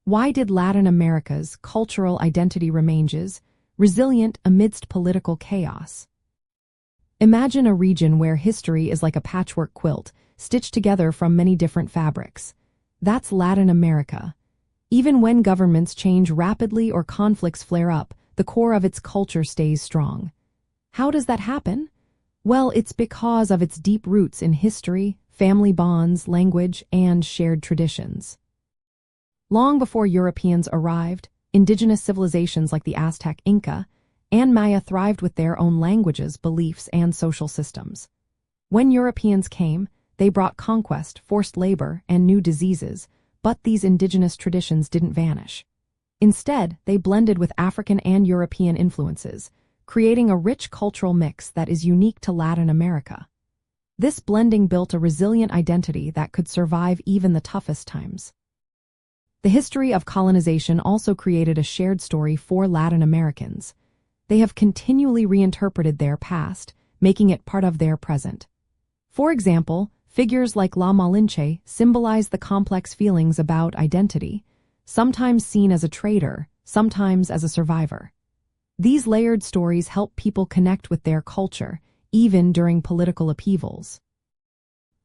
Why did Latin America's cultural identity remain resilient amidst political chaos? Imagine a region where history is like a patchwork quilt, stitched together from many different fabrics. That's Latin America. Even when governments change rapidly or conflicts flare up, the core of its culture stays strong. How does that happen? Well, it's because of its deep roots in history, family bonds, language, and shared traditions. Long before Europeans arrived, indigenous civilizations like the Aztec, Inca, and Maya thrived with their own languages, beliefs, and social systems. When Europeans came, they brought conquest, forced labor, and new diseases, but these indigenous traditions didn't vanish. Instead, they blended with African and European influences, creating a rich cultural mix that is unique to Latin America. This blending built a resilient identity that could survive even the toughest times. The history of colonization also created a shared story for Latin Americans. They have continually reinterpreted their past, making it part of their present. For example, figures like La Malinche symbolize the complex feelings about identity, sometimes seen as a traitor, sometimes as a survivor. These layered stories help people connect with their culture, even during political upheavals.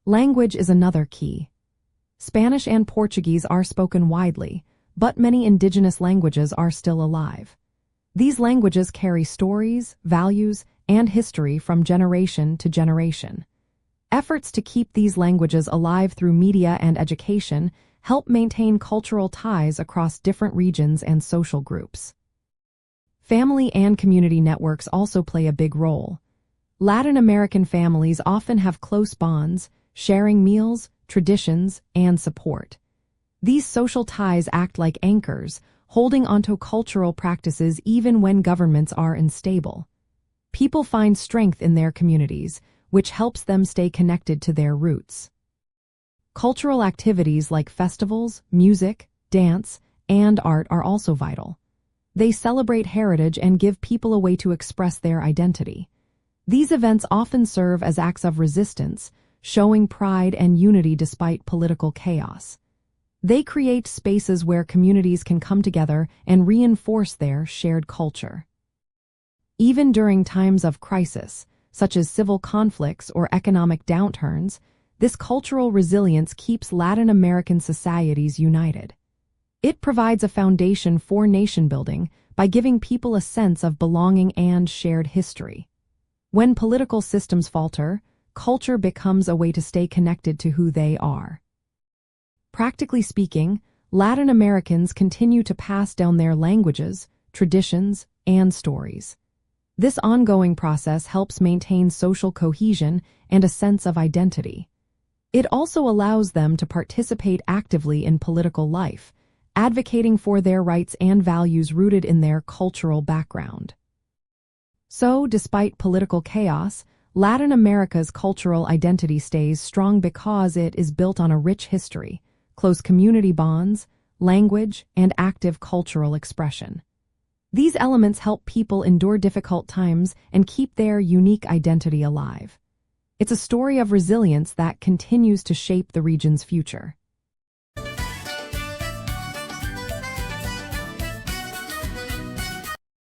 Language is another key. Spanish and Portuguese are spoken widely, but many indigenous languages are still alive. These languages carry stories, values, and history from generation to generation. Efforts to keep these languages alive through media and education help maintain cultural ties across different regions and social groups. Family and community networks also play a big role. Latin American families often have close bonds, sharing meals, traditions, and support. These social ties act like anchors, holding onto cultural practices even when governments are unstable. People find strength in their communities, which helps them stay connected to their roots. Cultural activities like festivals, music, dance, and art are also vital. They celebrate heritage and give people a way to express their identity. These events often serve as acts of resistance, showing pride and unity despite political chaos. They create spaces where communities can come together and reinforce their shared culture. Even during times of crisis, such as civil conflicts or economic downturns, this cultural resilience keeps Latin American societies united. It provides a foundation for nation-building by giving people a sense of belonging and shared history. When political systems falter, culture becomes a way to stay connected to who they are. Practically speaking, Latin Americans continue to pass down their languages, traditions, and stories. This ongoing process helps maintain social cohesion and a sense of identity. It also allows them to participate actively in political life, advocating for their rights and values rooted in their cultural background. So, despite political chaos, Latin America's cultural identity stays strong because it is built on a rich history, close community bonds, language, and active cultural expression. These elements help people endure difficult times and keep their unique identity alive. It's a story of resilience that continues to shape the region's future.